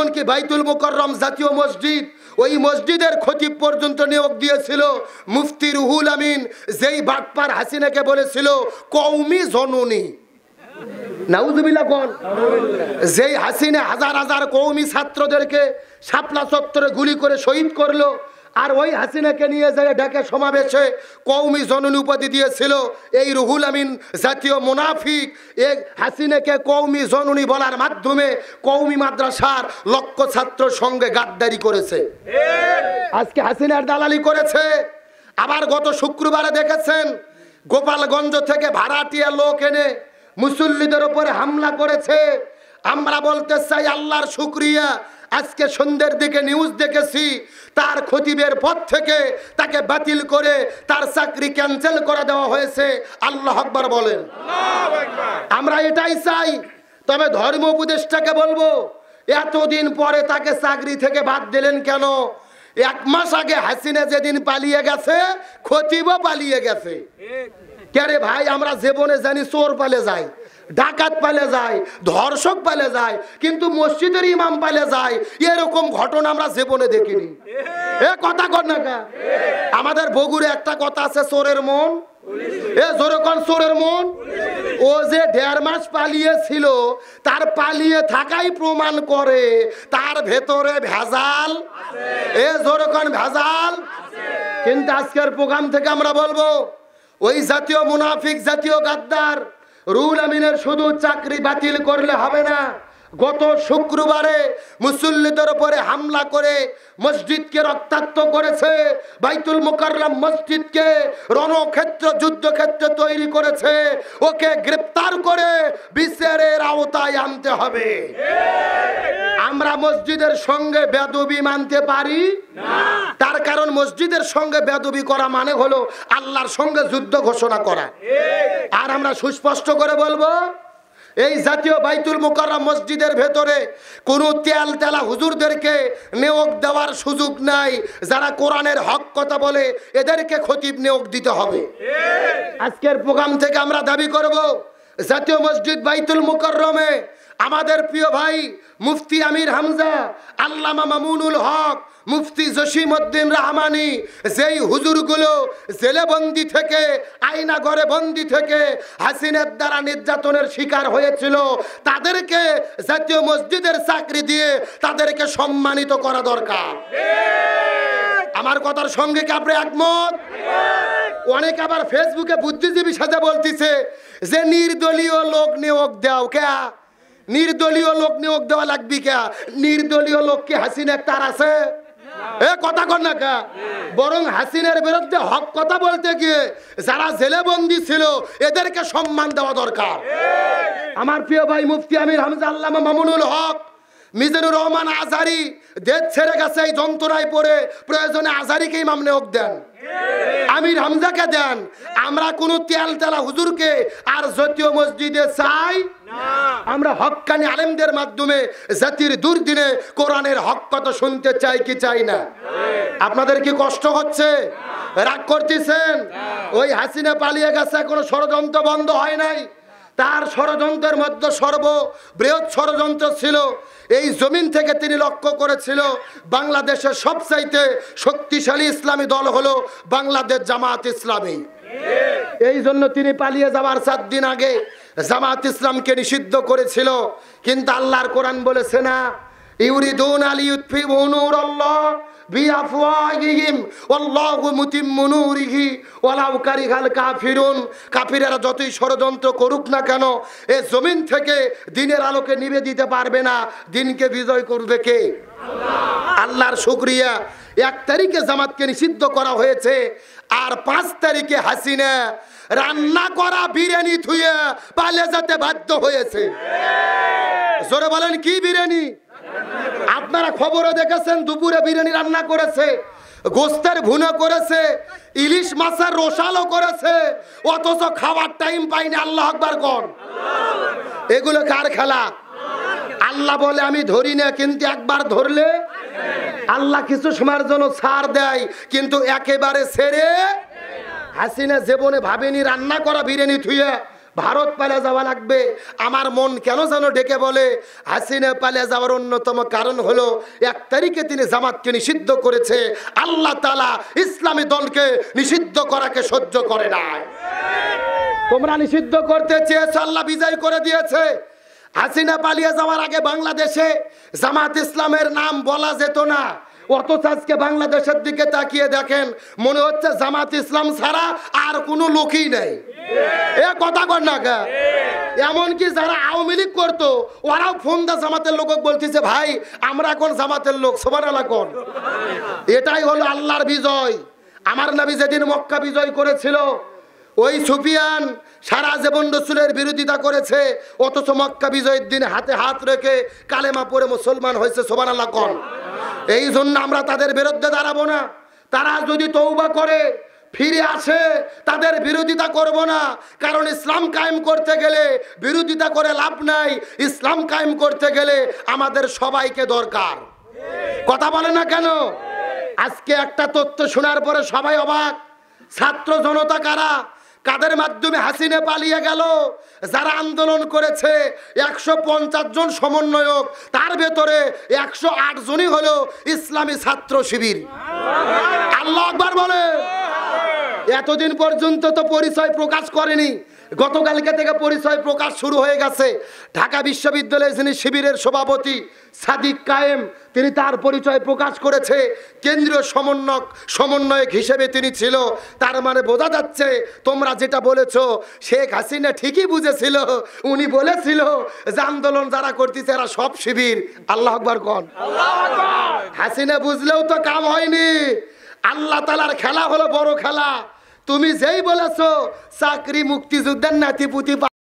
এমনকি বাইতুল মুকাররম জাতীয় মসজিদ, ওই মসজিদের খতিব পর্যন্ত নিয়োগ দিয়েছিল মুফতি রুহুল আমিন, যেই বাটপার হাসিনাকে বলেছিল কওমি জননী। নাউজুবিল্লাহ কোন? যেই হাসিনা হাজার হাজার কওমি ছাত্রদেরকে শাপলা চত্বরে গুলি করে শহীদ করলো, আর ওই হাসিনাকে নিয়ে যায় ঢাকা সমাবেশে কওমি জননী উপাধি দিয়েছিল এই রুহুল আমিন জাতীয় মুনাফিক। এই হাসিনাকে কওমি জননী বলার মাধ্যমে কওমি মাদ্রাসার লক্ষ ছাত্র সঙ্গে গাদ্দারি করেছে, আজকে হাসিনার দালালি করেছে। আবার গত শুক্রবারে দেখেছেন গোপালগঞ্জ থেকে ভাড়াটিয়া লোক এনে মুসল্লিদের উপরে হামলা করেছে। আমরা বলতে চাই আল্লাহর শুকরিয়া, আজকে সন্ধ্যের দিকে নিউজ দেখেছি তার খতিবের পদ থেকে তাকে বাতিল করে তার চাকরি ক্যান্সেল করে দেওয়া হয়েছে। আল্লাহু আকবার বলেন। আমরা এটাই চাই। তবে ধর্ম উপদেষ্টাকে বলবো, এতদিন পরে তাকে চাকরি থেকে বাদ দিলেন কেন? 1 মাস আগে হাসিনা যেদিন পালিয়ে গেছে, খতিবও পালিয়ে গেছে। কে ভাই, আমরা জীবনে জানি চোর পালে যায়, ডাকাত পালে যায়, ধর্ষক পালে যায়, কিন্তু মসজিদের ইমাম পালে যায় এরকম ঘটনা আমরা জীবনে দেখিনি। এ কথা কর না কা? আমাদের বগুড়ে একটা কথা আছে, চোরের মন। এ যেরকম চোরের মন, ও যে 1.5 মাস পালিয়েছিল, তার পালিয়ে থাকাই প্রমাণ করে তার ভেতরে ভেজাল। এ যেরকম ভেজাল। কিন্তু আজকের প্রোগ্রাম থেকে আমরা বলবো, ওই জাতীয় মুনাফিক, জাতীয় গাদ্দার রুহুল আমিনের শুধু চাকরি বাতিল করলে হবে না। গত শুক্রবারে মুসল্লিদের উপরে হামলা করে মসজিদকে রক্তাক্ত করেছে, বাইতুল মুকাররম মসজিদকে রণক্ষেত্র, যুদ্ধক্ষেত্র তৈরি করেছে। ওকে গ্রেফতার করে বিচারের আওতায় আনতে হবে। আমরা মসজিদের সঙ্গে বেয়াদবি মানতে পারি না। তার কারণ মসজিদের সঙ্গে বেয়াদবি করা মানে হলো আল্লাহর সঙ্গে যুদ্ধ ঘোষণা করা। আর আমরা সুস্পষ্ট করে বলবো, এই জাতীয় বাইতুল মুকাররম মসজিদের ভেতরে কোনো তেলা হুজুরদেরকে নিয়োগ দেওয়ার সুযোগ নাই। যারা কোরআনের হক কথা বলে এদেরকে খতিব নিয়োগ দিতে হবে। আজকের প্রোগ্রাম থেকে আমরা দাবি করব, জাতীয় মসজিদ বাইতুল মুকাররমে আমাদের প্রিয় ভাই মুফতি আমির হামজা, আল্লামা মামুনুল হক, মুফতি জসিমউদ্দিন রহমানি, যেই হুজুরগুলো জেলেবন্দি থেকে, আয়না ঘরে বন্দি থেকে হাসিনার দ্বারা নির্যাতনের শিকার হয়েছিল, তাদেরকে জাতীয় মসজিদের চাকরি দিয়ে তাদেরকে সম্মানিত করা দরকার। আমার কথার সঙ্গে কি আপনি একমত? অনেক আবার ফেসবুকে বুদ্ধিজীবী সাজা বলতেছে যে নির্দলীয় লোক নিয়োগ দাও। কে নির্দলীয় লোক নিয়োগ দেওয়া লাগবে? কে নির্দলীয় লোক কি হাসিনা তার আছে? এ কথা কর না কা? বরং হাসিনার বিরুদ্ধে হক কথা বলতে গিয়ে যারা জেলে বন্দী ছিল এদেরকে সম্মান দেওয়া দরকার। আমার প্রিয় ভাই মুফতি আমির হামজা, আল্লামা মামুনুল হক, মিজানুর রহমান আজহারি দেশ ছেড়ে গেছে এই যন্ত্রণায় পড়ে, প্রয়োজনে আজহারিকে ইমাম নিয়োগ দেন, আমির হামজাকে দেন। আমরা কোনো তেলা হুজুরকে আর জাতীয় মসজিদে চাই না। আমরা হক্কানি আলেমদের মাধ্যমে জাতির দুর্দিনে কোরআনের হক কথা শুনতে চাই কি চাই না? আপনাদের কি কষ্ট হচ্ছে? রাগ করতেছেন? ওই হাসিনা পালিয়ে গেছে, কোনো ষড়যন্ত্র বন্ধ হয় নাই। তার ষড়যন্ত্রের মধ্যে সর্ববৃহৎ ষড়যন্ত্র ছিল এই জমিন থেকে তিনি লক্ষ্য করেছিল বাংলাদেশের সবচাইতে শক্তিশালী ইসলামী দল হলো বাংলাদেশ জামাত ইসলামী। এই জন্য তিনি পালিয়ে যাওয়ার 4 দিন আগে জামাত ইসলামকে নিষিদ্ধ করেছিল। কিন্তু আল্লাহর কোরআন বলেছে না, ইউরিদুন আলিয়ুতফিউ নূরাল্লাহ বিআফওয়াহিহিম ওয়াল্লাহু মুতিম্মু নূরিহি ওয়ালাউ কারিহাল কাফিরুন। কাফিরেরা যতই ষড়যন্ত্র করুক না কেন, এই জমিন থেকে দিনের আলোকে নিভে দিতে পারবে না। দিনকে বিজয় করবে কে? আল্লাহ। আল্লাহর শুকরিয়া, 1 তারিখে জামাতকে নিষিদ্ধ করা হয়েছে, আর 5 তারিখে হাসিনা রান্না করা বিরিয়ানি থুয়ে পালিয়ে যেতে বাধ্য হয়েছে। জোরে বলেন, কি বিরিয়ানি? আপনারা খবরে দেখেছেন, দুপুরে বিরিয়ানি রান্না করেছে, গোস্তের ভুনা করেছে, ইলিশ মাছের রসালো করেছে, অথচ খাওয়ার টাইম পাইনি। আল্লাহ আকবার কোন? এগুলো কার খেলা? আল্লাহ বলে আমি ধরি না, কিন্তু একবার ধরলে আল্লাহ কিছু সময়ের জন্য ছাড় দেয়, কিন্তু একেবারে ছেড়ে। হাসিনা জীবনে ভাবেনি রান্না করা বিরিয়ানি থুয়ে ভারত পালিয়ে যাওয়া লাগবে। আমার মন কেন যেন ডেকে বলে হাসিনা পালিয়ে যাওয়ার অন্যতম কারণ হলো 1 তারিখে তিনি জামাতকে নিষিদ্ধ করেছে। আল্লাহ তাআলা ইসলামী দলকে নিষিদ্ধ করাকে সহ্য করে নাই। তোমরা নিষিদ্ধ করতে চেয়েছো, আল্লাহ বিজয় করে দিয়েছে। হাসিনা পালিয়ে যাওয়ার আগে বাংলাদেশে জামাত ইসলামের নাম বলা যেত না, অথচ আজকে বাংলাদেশের দিকে তাকিয়ে দেখেন মনে হচ্ছে জামাত ইসলাম ছাড়া আর কোনো লোকই নেই। এ কথা কর না কা? এমনকি যারা আওয়ামী লীগ করতো ওরাও ফোন দা জামাতের লোক বলতেছে ভাই আমরা এখন জামাতের লোক। সুবহানাল্লাহ কোন? এটাই হলো আল্লাহর বিজয়। আমার নবী যেদিন মক্কা বিজয় করেছিল ওই সুফিয়ান সারা জীবন রাসূলের বিরোধিতা করেছে, অথচ মক্কা বিজয়ের দিন হাতে হাত রেখে কালেমা পড়ে মুসলমান হয়েছে। সুবহানাল্লাহ কোন? এই জন্য আমরা তাদের বিরুদ্ধে দাঁড়াবো না। তারা যদি তওবা করে ফিরে আসে তাদের বিরোধিতা করব না, কারণ ইসলাম কায়েম করতে গেলে বিরোধিতা করে লাভ নাই। ইসলাম কায়েম করতে গেলে আমাদের সবাইকে দরকার। কথা বলে না কেন? আজকে একটা তথ্য শোনার পরে সবাই অবাক। ছাত্র জনতা কারা? কাদের মাধ্যমে হাসিনা পালিয়ে গেল? যারা আন্দোলন করেছে 150 জন সমন্বয়ক, তার ভেতরে 108 জনই হলো ইসলামী ছাত্র শিবির। আল্লাহু আকবার বলে। এতদিন পর্যন্ত তো পরিচয় প্রকাশ করেনি, গতকালকে থেকে পরিচয় প্রকাশ শুরু হয়ে গেছে। ঢাকা বিশ্ববিদ্যালয়ে যিনি শিবিরের সভাপতি সাদিক কায়েম, তিনি তার পরিচয় প্রকাশ করেছে। কেন্দ্রীয় সমন্বয়ক হিসেবে তিনি ছিল। তার মানে বোঝা যাচ্ছে তোমরা যেটা বলেছো শেখ হাসিনা ঠিকই বুঝেছিল। উনি বলেছিল যে আন্দোলন যারা করতেছে এরা সব শিবির। আল্লাহু আকবার কোন? হাসিনা বুঝলেও তো কাম হয়নি। আল্লাহ তাআলার খেলা হলো বড় খেলা। তুমি যেই বলেছো চাকরি মুক্তিযোদ্ধার নাতিপুতি